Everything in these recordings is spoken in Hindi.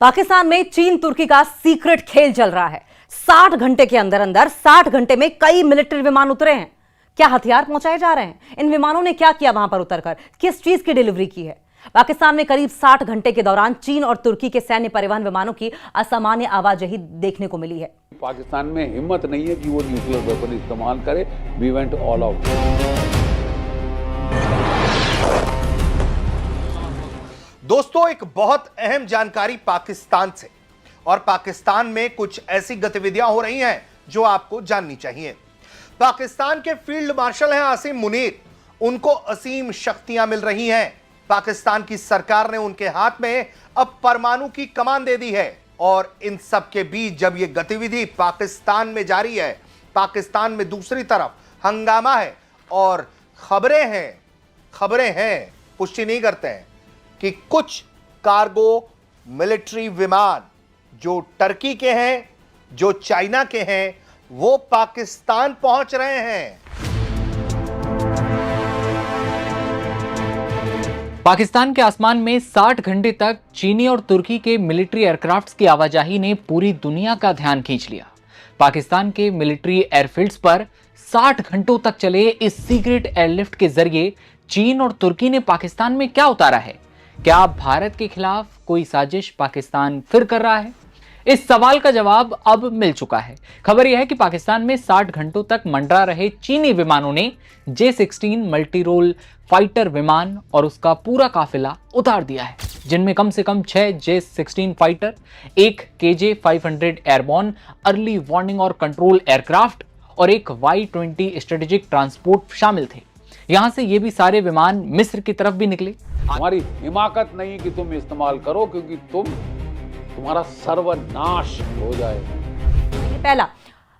पाकिस्तान में चीन तुर्की का सीक्रेट खेल चल रहा है। 60 घंटे के अंदर अंदर 60 घंटे में कई मिलिट्री विमान उतरे हैं। क्या हथियार पहुंचाए जा रहे हैं? इन विमानों ने क्या किया वहां पर उतरकर? किस चीज की डिलीवरी की है? पाकिस्तान में करीब 60 घंटे के दौरान चीन और तुर्की के सैन्य परिवहन विमानों की असामान्य आवाजाही देखने को मिली है। पाकिस्तान में हिम्मत नहीं है कि वो न्यूक्लियर वेपन इस्तेमाल करे। We went all out. दोस्तों, एक बहुत अहम जानकारी पाकिस्तान से, और पाकिस्तान में कुछ ऐसी गतिविधियां हो रही हैं जो आपको जाननी चाहिए। पाकिस्तान के फील्ड मार्शल हैं आसिम मुनीर। उनको असीम शक्तियां मिल रही हैं। पाकिस्तान की सरकार ने उनके हाथ में अब परमाणु की कमान दे दी है। और इन सब के बीच जब यह गतिविधि पाकिस्तान में जारी है, पाकिस्तान में दूसरी तरफ हंगामा है और खबरें हैं, पुष्टि नहीं करते हैं कि कुछ कार्गो मिलिट्री विमान जो टर्की के हैं, जो चाइना के हैं, वो पाकिस्तान पहुंच रहे हैं। पाकिस्तान के आसमान में 60 घंटे तक चीनी और तुर्की के मिलिट्री एयरक्राफ्ट्स की आवाजाही ने पूरी दुनिया का ध्यान खींच लिया। पाकिस्तान के मिलिट्री एयरफील्ड्स पर 60 घंटों तक चले इस सीक्रेट एयरलिफ्ट के जरिए चीन और तुर्की ने पाकिस्तान में क्या उतारा है? क्या भारत के खिलाफ कोई साजिश पाकिस्तान फिर कर रहा है? इस सवाल का जवाब अब मिल चुका है। खबर यह है कि पाकिस्तान में 60 घंटों तक मंडरा रहे चीनी विमानों ने J-16 मल्टी रोल फाइटर विमान और उसका पूरा काफिला उतार दिया है, जिनमें कम से कम 6 J-16 फाइटर, एक KJ-500 एयरबॉर्न अर्ली वार्निंग और कंट्रोल एयरक्राफ्ट और एक Y-20 स्ट्रेटेजिक ट्रांसपोर्ट शामिल थे। यहां से ये भी सारे विमान मिस्र की तरफ भी निकले। हमारी हिमाकत नहीं कि तुम इस्तेमाल करो, क्योंकि तुम्हारा सर्वनाश हो जाएगा। पहला,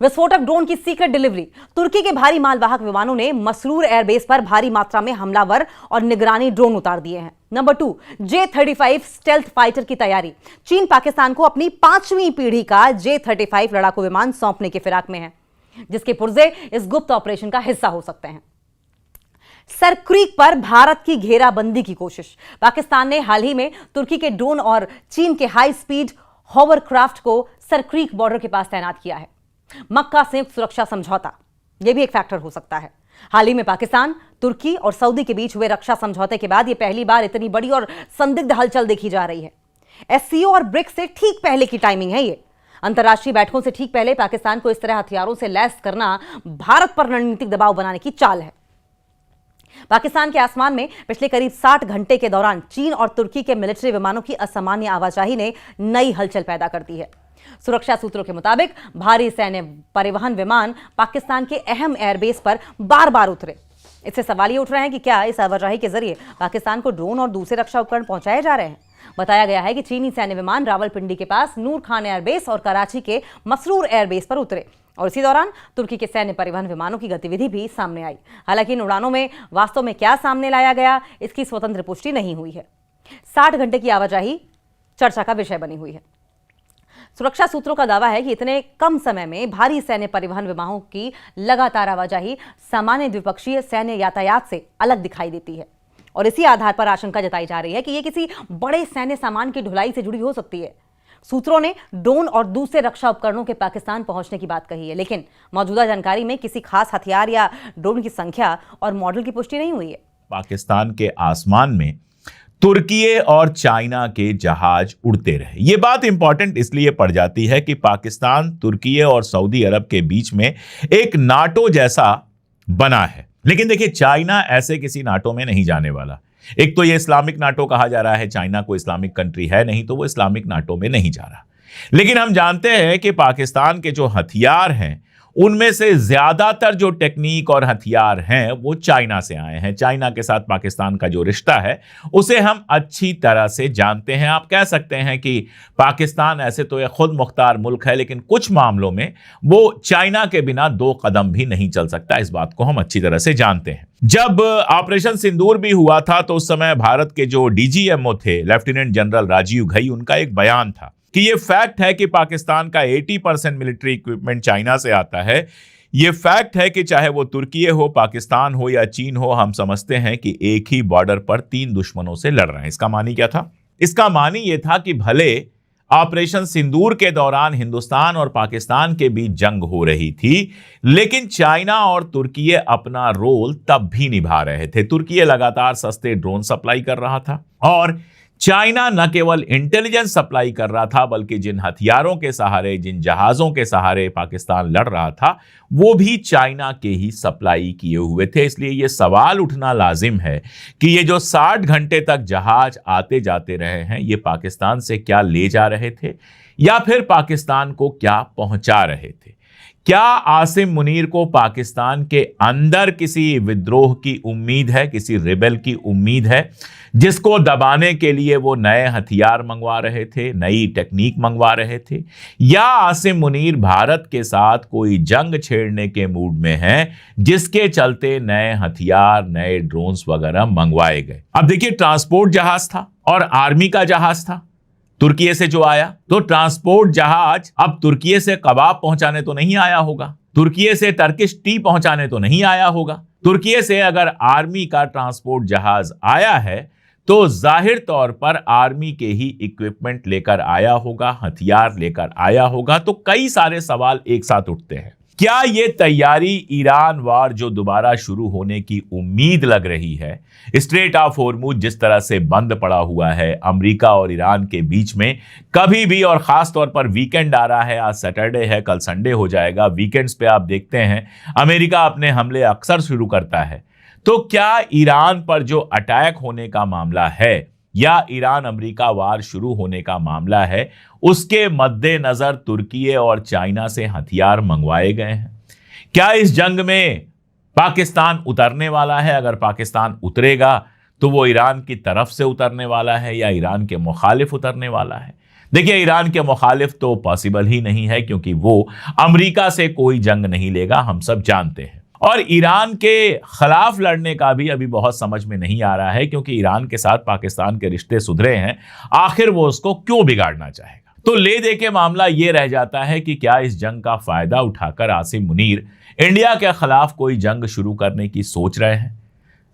विस्फोटक ड्रोन की सीक्रेट डिलीवरी। तुर्की के भारी मालवाहक विमानों ने मसरूर एयरबेस पर भारी मात्रा में हमलावर और निगरानी ड्रोन उतार दिए हैं। नंबर 2, J-35 स्टेल्थ फाइटर की तैयारी। चीन पाकिस्तान को अपनी 5वीं पीढ़ी का J-35 लड़ाकू विमान सौंपने के फिराक में है, जिसके पुर्जे इस गुप्त ऑपरेशन का हिस्सा हो सकते हैं। सरक्रीक पर भारत की घेराबंदी की कोशिश। पाकिस्तान ने हाल ही में तुर्की के ड्रोन और चीन के हाई स्पीड हॉवरक्राफ्ट को सरक्रीक बॉर्डर के पास तैनात किया है। मक्का संयुक्त सुरक्षा समझौता, यह भी एक फैक्टर हो सकता है। हाल ही में पाकिस्तान, तुर्की और सऊदी के बीच हुए रक्षा समझौते के बाद यह पहली बार इतनी बड़ी और संदिग्ध हलचल देखी जा रही है। SCO और ब्रिक्स से ठीक पहले की टाइमिंग है ये। अंतर्राष्ट्रीय बैठकों से ठीक पहले पाकिस्तान को इस तरह हथियारों से लैस करना भारत पर रणनीतिक दबाव बनाने की चाल है। पाकिस्तान के आसमान में पिछले करीब 60 घंटे के दौरान चीन और तुर्की के मिलिट्री विमानों की असामान्य आवाजाही ने नई हलचल पैदा कर दी है। सुरक्षा सूत्रों के मुताबिक भारी सैन्य परिवहन विमान पाकिस्तान के अहम एयरबेस पर बार बार उतरे। इससे सवाल ये उठ रहे हैं कि क्या इस आवाजाही के जरिए पाकिस्तान को ड्रोन और दूसरे रक्षा उपकरण पहुंचाए जा रहे हैं। बताया गया है कि चीनी सैन्य विमान रावलपिंडी के पास नूर खान एयरबेस और कराची के मसरूर एयरबेस पर उतरे और इसी दौरान तुर्की के सैन्य परिवहन विमानों की गतिविधि भी सामने आई। हालांकि इन उड़ानों में वास्तव में क्या सामने लाया गया, इसकी स्वतंत्र पुष्टि नहीं हुई है। 60 घंटे की आवाजाही चर्चा का विषय बनी हुई है। सुरक्षा सूत्रों का दावा है कि इतने कम समय में भारी सैन्य परिवहन विमानों की लगातार आवाजाही सामान्य द्विपक्षीय सैन्य यातायात से अलग दिखाई देती है और इसी आधार पर आशंका जताई जा रही है कि यह किसी बड़े सैन्य सामान की ढुलाई से जुड़ी हो सकती है। सूत्रों ने ड्रोन और दूसरे रक्षा उपकरणों के पाकिस्तान पहुंचने की बात कही है, लेकिन मौजूदा जानकारी में किसी खास हथियार या ड्रोन की संख्या और मॉडल की पुष्टि नहीं हुई है। पाकिस्तान के आसमान में तुर्की और चाइना के जहाज उड़ते रहे। यह बात इंपॉर्टेंट इसलिए पड़ जाती है कि पाकिस्तान तुर्की और सऊदी अरब के बीच में एक नाटो जैसा बना है। लेकिन देखिए, चाइना ऐसे किसी नाटो में नहीं जाने वाला। एक तो ये इस्लामिक नाटो कहा जा रहा है, चाइना को इस्लामिक कंट्री है नहीं, तो वो इस्लामिक नाटो में नहीं जा रहा। लेकिन हम जानते हैं कि पाकिस्तान के जो हथियार हैं उनमें से ज्यादातर जो टेक्निक और हथियार हैं वो चाइना से आए हैं। चाइना के साथ पाकिस्तान का जो रिश्ता है उसे हम अच्छी तरह से जानते हैं। आप कह सकते हैं कि पाकिस्तान ऐसे तो एक खुद मुख्तार मुल्क है, लेकिन कुछ मामलों में वो चाइना के बिना 2 कदम भी नहीं चल सकता। इस बात को हम अच्छी तरह से जानते हैं। जब ऑपरेशन सिंदूर भी हुआ था तो उस समय भारत के जो DGMO थे, लेफ्टिनेंट जनरल राजीव घई, उनका एक बयान था कि ये फैक्ट है कि पाकिस्तान का 80% मिलिट्री इक्विपमेंट चाइना से आता है। ये फैक्ट है कि चाहे वो तुर्की हो, पाकिस्तान हो या चीन हो, हम समझते हैं कि एक ही बॉर्डर पर 3 दुश्मनों से लड़ रहे हैं। इसका मानी क्या था? इसका मानी ये था कि भले ऑपरेशन सिंदूर के दौरान हिंदुस्तान और पाकिस्तान के बीच जंग हो रही थी, लेकिन चाइना और तुर्की अपना रोल तब भी निभा रहे थे। तुर्की लगातार सस्ते ड्रोन सप्लाई कर रहा था और चाइना न केवल इंटेलिजेंस सप्लाई कर रहा था, बल्कि जिन हथियारों के सहारे, जिन जहाजों के सहारे पाकिस्तान लड़ रहा था, वो भी चाइना के ही सप्लाई किए हुए थे। इसलिए ये सवाल उठना लाजिम है कि ये जो 60 घंटे तक जहाज आते जाते रहे हैं, ये पाकिस्तान से क्या ले जा रहे थे या फिर पाकिस्तान को क्या पहुंचा रहे थे? क्या आसिम मुनीर को पाकिस्तान के अंदर किसी विद्रोह की उम्मीद है, किसी रिबेल की उम्मीद है, जिसको दबाने के लिए वो नए हथियार मंगवा रहे थे, नई टेक्निक मंगवा रहे थे, या आसिम मुनीर भारत के साथ कोई जंग छेड़ने के मूड में हैं, जिसके चलते नए हथियार, नए ड्रोन्स वगैरह मंगवाए गए? अब देखिए, ट्रांसपोर्ट जहाज था और आर्मी का जहाज था तुर्की से जो आया, तो ट्रांसपोर्ट जहाज अब तुर्की से कबाब पहुंचाने तो नहीं आया होगा, तुर्की से टर्किश टी पहुंचाने तो नहीं आया होगा। तुर्की से अगर आर्मी का ट्रांसपोर्ट जहाज आया है तो जाहिर तौर पर आर्मी के ही इक्विपमेंट लेकर आया होगा, हथियार लेकर आया होगा। तो कई सारे सवाल एक साथ उठते हैं। क्या ये तैयारी ईरान वार जो दोबारा शुरू होने की उम्मीद लग रही है, स्ट्रेट ऑफ होर्मुज जिस तरह से बंद पड़ा हुआ है अमेरिका और ईरान के बीच में, कभी भी, और खास तौर पर वीकेंड आ रहा है, आज सैटरडे है, कल संडे हो जाएगा, वीकेंड्स पे आप देखते हैं अमेरिका अपने हमले अक्सर शुरू करता है। तो क्या ईरान पर जो अटैक होने का मामला है या ईरान अमेरिका वार शुरू होने का मामला है, उसके मद्देनजर तुर्की और चाइना से हथियार मंगवाए गए हैं? क्या इस जंग में पाकिस्तान उतरने वाला है? अगर पाकिस्तान उतरेगा तो वो ईरान की तरफ से उतरने वाला है या ईरान के मुखालिफ उतरने वाला है? देखिए, ईरान के मुखालिफ तो पॉसिबल ही नहीं है, क्योंकि वो अमेरिका से कोई जंग नहीं लेगा, हम सब जानते हैं। और ईरान के खिलाफ लड़ने का भी अभी बहुत समझ में नहीं आ रहा है, क्योंकि ईरान के साथ पाकिस्तान के रिश्ते सुधरे हैं, आखिर वो उसको क्यों बिगाड़ना चाहेगा? तो ले दे के मामला ये रह जाता है कि क्या इस जंग का फायदा उठाकर आसिम मुनीर इंडिया के खिलाफ कोई जंग शुरू करने की सोच रहे हैं?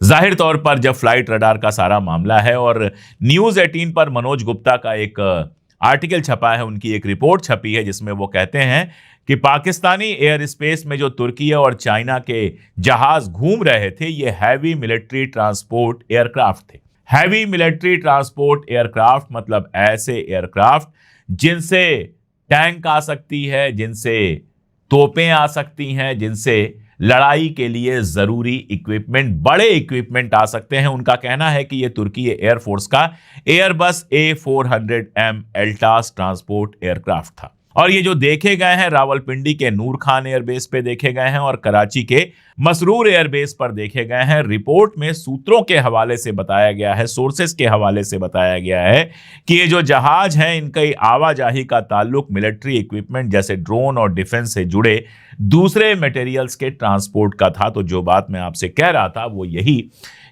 जाहिर तौर पर जब फ्लाइट रडार का सारा मामला है और न्यूज़ 18 पर मनोज गुप्ता का एक आर्टिकल छपा है, उनकी एक रिपोर्ट छपी है जिसमें वो कहते हैं कि पाकिस्तानी एयर स्पेस में जो तुर्की और चाइना के जहाज घूम रहे थे, ये हैवी मिलिट्री ट्रांसपोर्ट एयरक्राफ्ट थे। हैवी मिलिट्री ट्रांसपोर्ट एयरक्राफ्ट मतलब ऐसे एयरक्राफ्ट जिनसे टैंक आ सकती है, जिनसे तोपें आ सकती हैं, जिनसे लड़ाई के लिए जरूरी इक्विपमेंट, बड़े इक्विपमेंट आ सकते हैं। उनका कहना है कि ये तुर्की एयरफोर्स का एयरबस A400M एल्टास ट्रांसपोर्ट एयरक्राफ्ट था। और ये जो देखे गए हैं रावलपिंडी के नूर खान एयरबेस पे देखे गए हैं और कराची के मसरूर एयरबेस पर देखे गए हैं। रिपोर्ट में सूत्रों के हवाले से बताया गया है, सोर्सेस के हवाले से बताया गया है कि ये जो जहाज हैं, इनकी आवाजाही का ताल्लुक मिलिट्री इक्विपमेंट जैसे ड्रोन और डिफेंस से जुड़े दूसरे मटेरियल्स के ट्रांसपोर्ट का था। तो जो बात मैं आपसे कह रहा था वो यही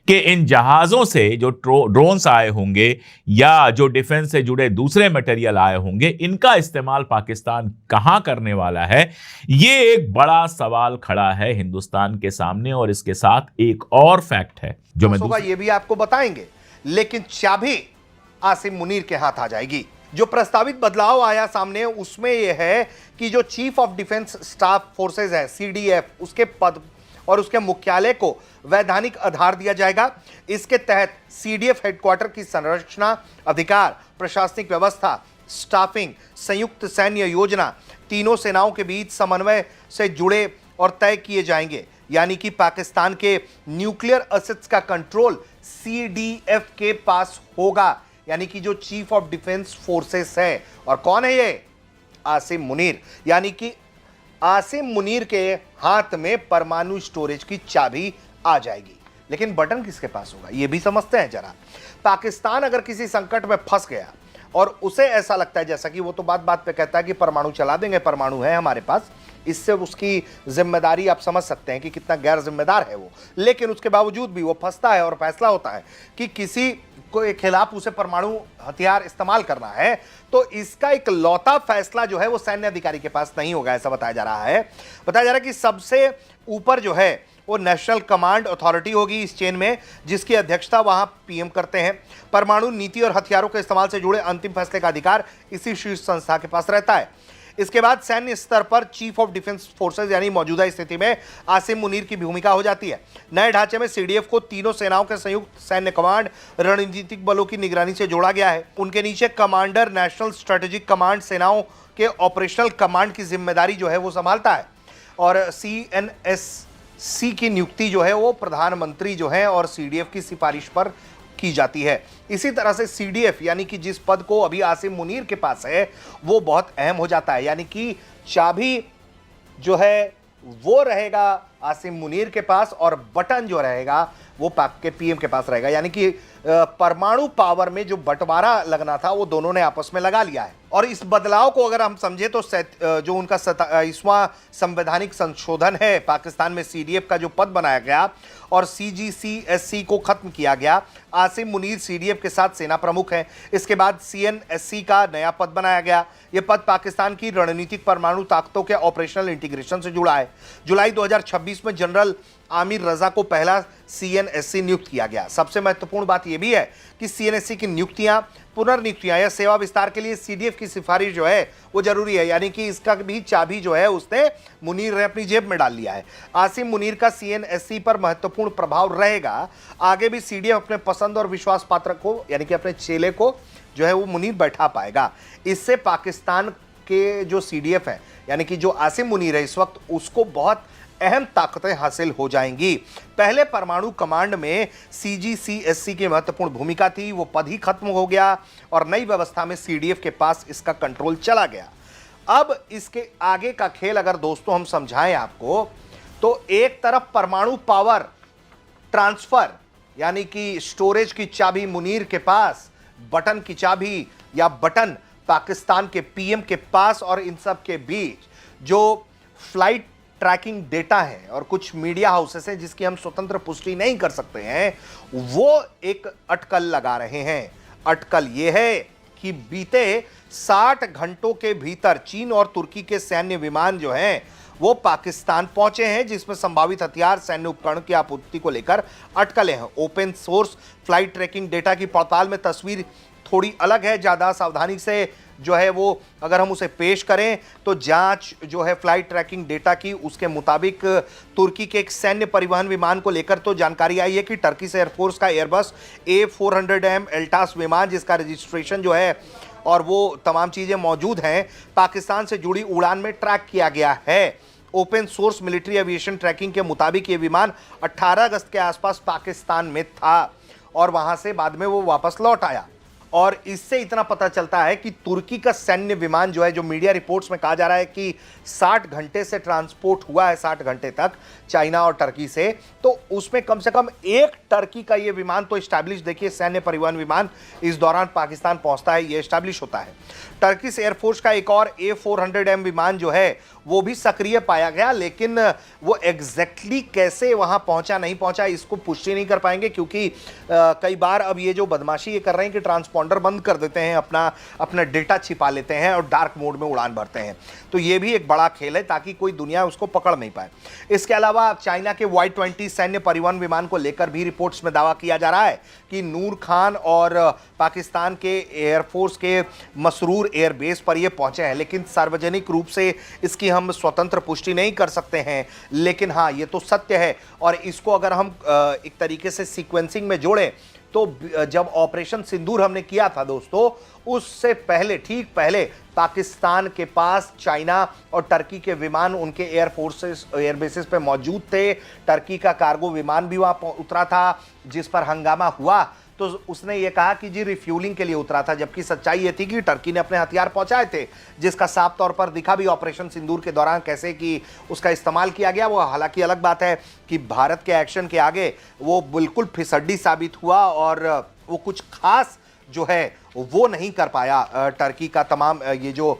कि इन जहाज़ों से जो ड्रोन्स आए होंगे या जो डिफेंस से जुड़े दूसरे मटेरियल आए होंगे, इनका इस्तेमाल पाकिस्तान कहां करने वाला है, ये एक बड़ा सवाल खड़ा है हिंदुस्तान के सामने। और इसके साथ एक और फैक्ट है जो मैं ये भी आपको बताएंगे, लेकिन चाबी आसिम मुनीर के हाथ आ जाएगी। जो प्रस्तावित बदलाव आया सामने उसमें यह है कि जो chief of defence staff forces है CDF, उसके पद और उसके मुख्यालय को वैधानिक आधार दिया जाएगा। इसके तहत CDF हेडक्वार्टर की संरचना, अधिकार, प्रशासनिक व्यवस्था, स्टाफिंग, संयुक्त सैन्य योजना, तीनों सेनाओं के बीच समन्वय से जुड़े और तय किए जाएंगे। यानी कि पाकिस्तान के न्यूक्लियर असेट्स का कंट्रोल CDF के पास होगा, यानी कि जो चीफ ऑफ डिफेंस फोर्सेस है। और कौन है ये? आसिम मुनीर। यानी कि आसिम मुनीर के हाथ में परमाणु स्टोरेज की चाबी आ जाएगी। लेकिन बटन किसके पास होगा, यह भी समझते हैं जरा। पाकिस्तान अगर किसी संकट में फंस गया और उसे ऐसा लगता है, जैसा कि वो तो बात बात पे कहता है कि परमाणु चला देंगे, परमाणु है हमारे पास, इससे उसकी जिम्मेदारी आप समझ सकते हैं कि कितना गैर जिम्मेदार है वो। लेकिन उसके बावजूद भी वो फंसता है और फैसला होता है कि किसी के खिलाफ उसे परमाणु हथियार इस्तेमाल करना है, तो इसका एक लौता फैसला जो है वो सैन्य अधिकारी के पास नहीं होगा, ऐसा बताया जा रहा है। बताया जा रहा है कि सबसे ऊपर जो है वो नेशनल कमांड अथॉरिटी होगी इस चेन में, जिसकी अध्यक्षता वहां पीएम करते हैं। परमाणु नीति और हथियारों के इस्तेमाल से जुड़े अंतिम फैसले का अधिकार इसी शीर्ष संस्था के पास रहता है। इसके बाद सैन्य स्तर पर चीफ ऑफ डिफेंस फोर्सेज यानी मौजूदा स्थिति में आसिम मुनीर की भूमिका हो जाती है। नए ढांचे में सीडीएफ को तीनों सेनाओं के संयुक्त सैन्य कमांड रणनीतिक बलों की निगरानी से जोड़ा गया है। उनके नीचे कमांडर नेशनल स्ट्रेटेजिक कमांड सेनाओं के ऑपरेशनल कमांड की जिम्मेदारी जो है वो संभालता है, और CNSC की नियुक्ति जो है वो प्रधानमंत्री जो है और सीडीएफ की सिफारिश पर की जाती है। इसी तरह से सीडीएफ यानी कि जिस पद को अभी आसिम मुनीर के पास है वो बहुत अहम हो जाता है, यानी कि चाबी जो है वो रहेगा आसिम मुनीर के पास और बटन जो रहेगा वो पाक के पीएम के पास रहेगा। यानी कि परमाणु पावर में जो बंटवारा लगना था वो दोनों ने आपस में लगा लिया है। और इस बदलाव को अगर हम समझे तो जो उनका 27वां संवैधानिक संशोधन है, पाकिस्तान में सीडीएफ का जो पद बनाया गया और CGCSC को खत्म किया गया। आसिम मुनीर सीडीएफ के साथ सेना प्रमुख हैं। इसके बाद CNSC का नया पद बनाया गया। यह पद पाकिस्तान की रणनीतिक परमाणु ताकतों के ऑपरेशनल इंटीग्रेशन से जुड़ा है। जुलाई 2026 में जनरल आमिर रजा को पहला CNSC नियुक्त किया गया। सबसे महत्वपूर्ण बात यह भी है कि CNSC की नियुक्तियां, पुनर्नियुक्तियां या सेवा विस्तार के लिए सीडीएफ की सिफारिश जो है वो जरूरी है, यानी कि इसका भी चाबी जो है उसने मुनीर ने अपनी जेब में डाल लिया है। आसिम मुनीर का CNSC पर महत्वपूर्ण प्रभाव रहेगा। आगे भी सीडीएफ अपने पसंद और विश्वास पात्र को यानी कि अपने चेले को जो है वो मुनीर बैठा पाएगा। इससे पाकिस्तान के जो सीडीएफ है यानी कि जो आसिम मुनीर है इस वक्त, उसको बहुत अहम ताकतें हासिल हो जाएंगी। पहले परमाणु कमांड में CGCSC की महत्वपूर्ण भूमिका थी, वो पद ही खत्म हो गया और नई व्यवस्था में सीडीएफ के पास इसका कंट्रोल चला गया। अब इसके आगे का खेल अगर दोस्तों हम समझाएं आपको, तो एक तरफ परमाणु पावर ट्रांसफर यानी कि स्टोरेज की चाबी मुनीर के पास, बटन की चाबी या बटन पाकिस्तान के पीएम के पास, और इन सब के बीच जो फ्लाइट ट्रैकिंग डेटा है और कुछ मीडिया हाउसेस हैं जिसकी हम स्वतंत्र पुष्टि नहीं कर सकते हैं, वो एक अटकल लगा रहे हैं। अटकल ये है कि बीते 60 घंटों के भीतर चीन और तुर्की के सैन्य विमान जो हैं वो पाकिस्तान पहुंचे हैं, जिसमें संभावित हथियार, सैन्य उपकरण की आपूर्ति को लेकर अटकलें हैं। Open source flight tracking data की पड़ताल में तस्वीर थोड़ी अलग है। ज़्यादा सावधानी से जो है वो अगर हम उसे पेश करें तो जांच जो है फ्लाइट ट्रैकिंग डेटा की, उसके मुताबिक तुर्की के एक सैन्य परिवहन विमान को लेकर तो जानकारी आई है कि टर्की से एयरफोर्स का एयरबस A400M एल्टास विमान, जिसका रजिस्ट्रेशन जो है और वो तमाम चीज़ें मौजूद हैं, पाकिस्तान से जुड़ी उड़ान में ट्रैक किया गया है। Open source military aviation tracking के मुताबिक ये विमान 18 अगस्त के आसपास पाकिस्तान में था और वहां से बाद में वो वापस लौट आया। और इससे इतना पता चलता है कि तुर्की का सैन्य विमान जो है, जो मीडिया रिपोर्ट्स में कहा जा रहा है कि 60 घंटे से ट्रांसपोर्ट हुआ है, 60 घंटे तक चाइना और टर्की से, तो उसमें कम से कम एक टर्की का ये विमान तो एस्टैब्लिश, देखिए सैन्य परिवहन विमान इस दौरान पाकिस्तान पहुंचता है, ये एस्टैब्लिश होता है। टर्की से एयरफोर्स का एक और A400M विमान जो है वो भी सक्रिय पाया गया, लेकिन वो एग्जैक्टली कैसे वहां पहुंचा नहीं पहुंचा इसको पुष्टि नहीं कर पाएंगे, क्योंकि कई बार अब ये जो बदमाशी ये कर रहे हैं कि ट्रांसपॉन्डर बंद कर देते हैं, अपना डेटा छिपा लेते हैं और डार्क मोड में उड़ान भरते हैं। तो ये भी एक बड़ा खेल है ताकि कोई दुनिया उसको पकड़ नहीं पाए। इसके अलावा चाइना के Y-20 सैन्य परिवहन विमान को लेकर भी रिपोर्ट्स में दावा किया जा रहा है कि नूर खान और पाकिस्तान के एयरफोर्स के मसरूर एयरबेस पर ये पहुंचे हैं, लेकिन सार्वजनिक रूप से इसकी हम स्वतंत्र पुष्टि नहीं कर सकते हैं। लेकिन हाँ, ये तो सत्य है और इसको अगर हम एक तरीके से सीक्वेंसिंग में जोड़ें तो जब ऑपरेशन सिंदूर हमने किया था दोस्तों, उससे पहले, ठीक पहले पाकिस्तान के पास चाइना और टर्की के विमान उनके एयरबेसेस पे मौजूद थे। टर्की का कार्गो विमान भी वहां उतरा था जिस पर हंगामा हुआ, तो उसने ये कहा कि जी रिफ्यूलिंग के लिए उतरा था, जबकि सच्चाई ये थी कि टर्की ने अपने हथियार पहुंचाए थे, जिसका साफ तौर पर दिखा भी ऑपरेशन सिंदूर के दौरान कैसे कि उसका इस्तेमाल किया गया। वो हालांकि अलग बात है कि भारत के एक्शन के आगे वो बिल्कुल फिसड्डी साबित हुआ और वो कुछ खास जो है वो नहीं कर पाया टर्की का तमाम ये जो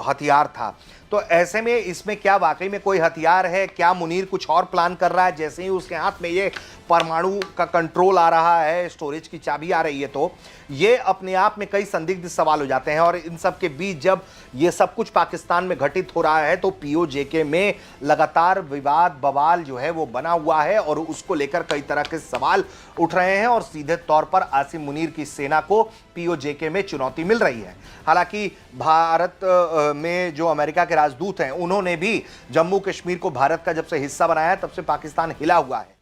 हथियार था। तो ऐसे में इसमें क्या वाकई में कोई हथियार है? क्या मुनीर कुछ और प्लान कर रहा है? जैसे ही उसके हाथ में ये परमाणु का कंट्रोल आ रहा है, स्टोरेज की चाबी आ रही है, तो ये अपने आप में कई संदिग्ध सवाल हो जाते हैं। और इन सब के बीच जब ये सब कुछ पाकिस्तान में घटित हो रहा है तो पीओजेके में लगातार विवाद बवाल जो है वो बना हुआ है और उसको लेकर कई तरह के सवाल उठ रहे हैं और सीधे तौर पर आसिम मुनीर की सेना को पीओजेके में चुनौती मिल रही है। हालांकि भारत में जो अमेरिका के राजदूत हैं उन्होंने भी जम्मू कश्मीर को भारत का जब से हिस्सा बनाया है तब से पाकिस्तान हिला हुआ है।